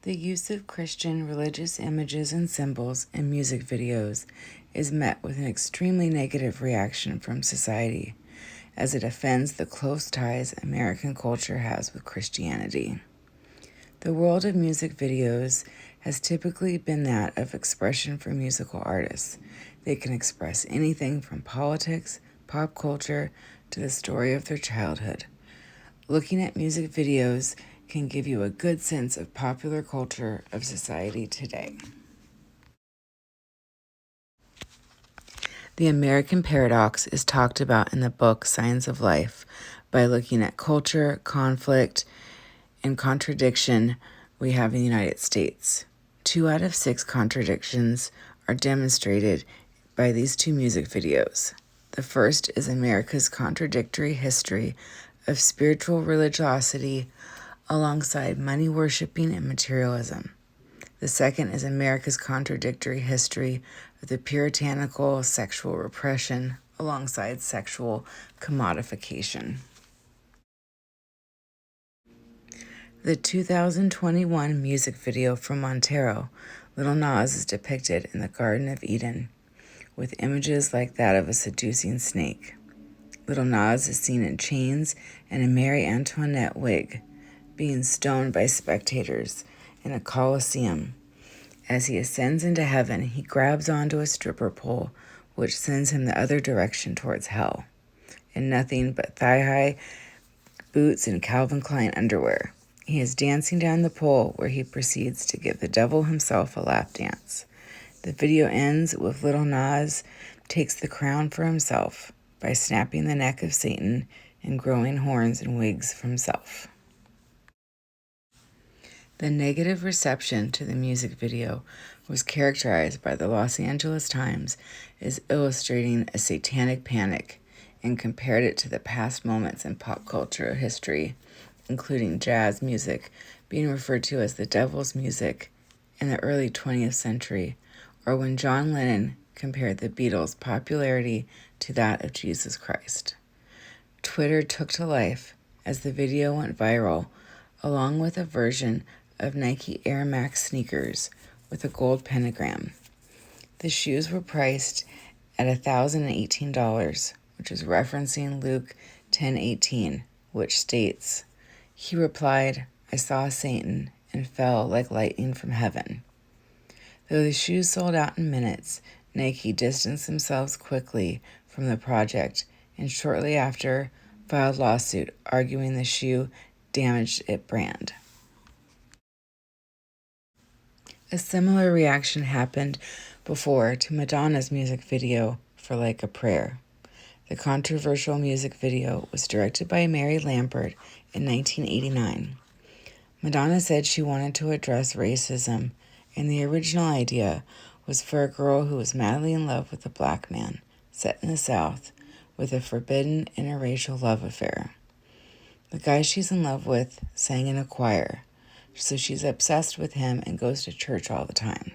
The use of Christian religious images and symbols in music videos is met with an extremely negative reaction from society, as it offends the close ties American culture has with Christianity. The world of music videos has typically been that of expression for musical artists. They can express anything from politics, pop culture, to the story of their childhood. Looking at music videos can give you a good sense of popular culture of society today. The American paradox is talked about in the book Signs of Life by looking at culture, conflict, and contradiction we have in the United States. 2 out of 6 contradictions are demonstrated by these 2 music videos. The first is America's contradictory history of spiritual religiosity alongside money worshiping and materialism. The second is America's contradictory history of the puritanical sexual repression alongside sexual commodification. The 2021 music video from Montero, Lil Nas is depicted in the Garden of Eden, with images like that of a seducing snake. Lil Nas is seen in chains and a Marie Antoinette wig, being stoned by spectators in a coliseum. As he ascends into heaven, he grabs onto a stripper pole, which sends him the other direction towards hell, in nothing but thigh-high boots and Calvin Klein underwear. He is dancing down the pole where he proceeds to give the devil himself a lap dance. The video ends with Lil Nas takes the crown for himself by snapping the neck of Satan and growing horns and wigs for himself. The negative reception to the music video was characterized by the Los Angeles Times as illustrating a satanic panic and compared it to the past moments in pop culture history, including jazz music being referred to as the devil's music in the early 20th century, or when John Lennon compared the Beatles' popularity to that of Jesus Christ. Twitter took to life as the video went viral, along with a version of Nike Air Max sneakers with a gold pentagram. The shoes were priced at $1,018, which is referencing Luke 10:18, which states, "He replied, I saw Satan and fell like lightning from heaven." Though the shoes sold out in minutes, Nike distanced themselves quickly from the project and shortly after filed a lawsuit arguing the shoe damaged its brand. A similar reaction happened before to Madonna's music video for Like a Prayer. The controversial music video was directed by Mary Lambert in 1989. Madonna said she wanted to address racism, and the original idea was for a girl who was madly in love with a black man, set in the South, with a forbidden interracial love affair. The guy she's in love with sang in a choir, so she's obsessed with him and goes to church all the time.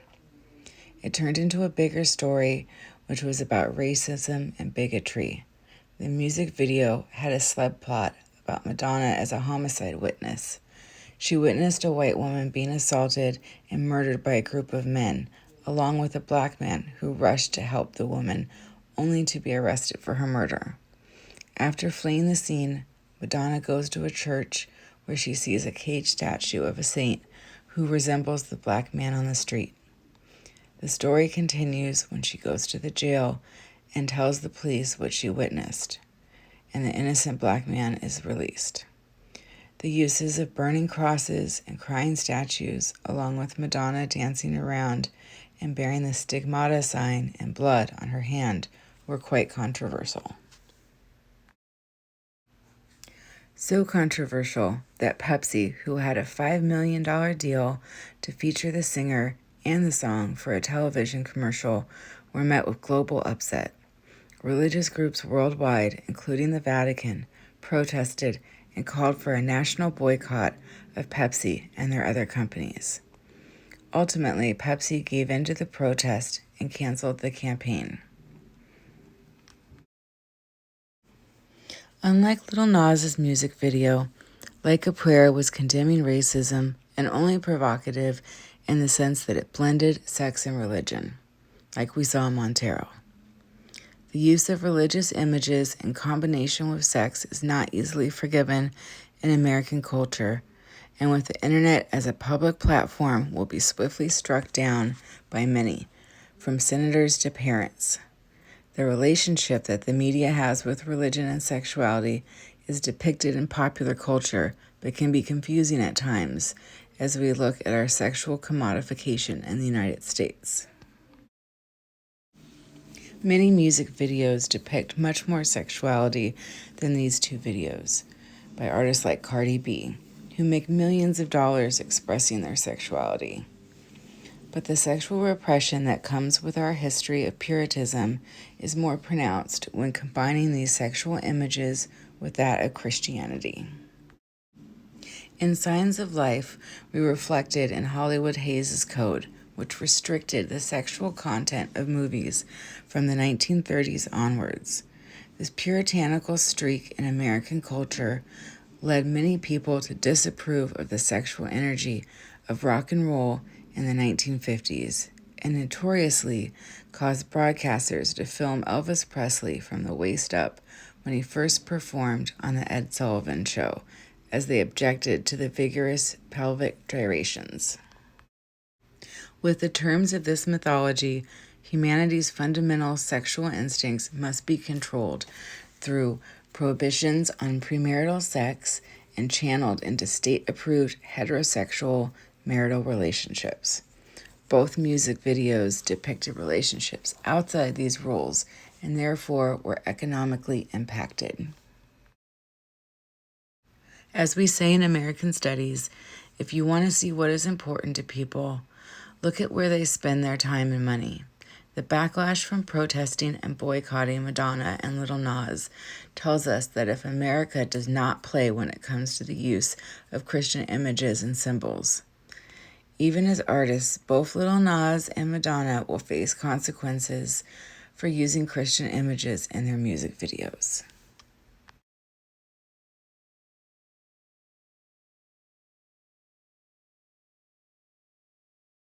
It turned into a bigger story, which was about racism and bigotry. The music video had a subplot about Madonna as a homicide witness. She witnessed a white woman being assaulted and murdered by a group of men, along with a black man who rushed to help the woman, only to be arrested for her murder. After fleeing the scene, Madonna goes to a church where she sees a caged statue of a saint who resembles the black man on the street. The story continues when she goes to the jail and tells the police what she witnessed, and the innocent black man is released. The uses of burning crosses and crying statues, along with Madonna dancing around and bearing the stigmata sign and blood on her hand, were quite controversial. So controversial that Pepsi, who had a $5 million deal to feature the singer and the song for a television commercial, were met with global upset. Religious groups worldwide, including the Vatican, protested and called for a national boycott of Pepsi and their other companies. Ultimately, Pepsi gave in to the protest and canceled the campaign. Unlike Lil Nas' music video, Like a Prayer was condemning racism and only provocative in the sense that it blended sex and religion, like we saw in Montero. The use of religious images in combination with sex is not easily forgiven in American culture, and with the internet as a public platform will be swiftly struck down by many, from senators to parents. The relationship that the media has with religion and sexuality is depicted in popular culture, but can be confusing at times as we look at our sexual commodification in the United States. Many music videos depict much more sexuality than these two videos by artists like Cardi B, who make millions of dollars expressing their sexuality. But the sexual repression that comes with our history of Puritanism is more pronounced when combining these sexual images with that of Christianity. In Signs of Life, we reflected in Hollywood Hayes' Code, which restricted the sexual content of movies from the 1930s onwards. This puritanical streak in American culture led many people to disapprove of the sexual energy of rock and roll in the 1950s, and notoriously caused broadcasters to film Elvis Presley from the waist up when he first performed on The Ed Sullivan Show, as they objected to the vigorous pelvic gyrations. With the terms of this mythology, humanity's fundamental sexual instincts must be controlled through prohibitions on premarital sex and channeled into state-approved heterosexual marital relationships. Both music videos depicted relationships outside these rules and therefore were economically impacted. As we say in American Studies, if you want to see what is important to people, look at where they spend their time and money. The backlash from protesting and boycotting Madonna and Lil Nas tells us that if America does not play when it comes to the use of Christian images and symbols, even as artists, both Lil Nas and Madonna will face consequences for using Christian images in their music videos.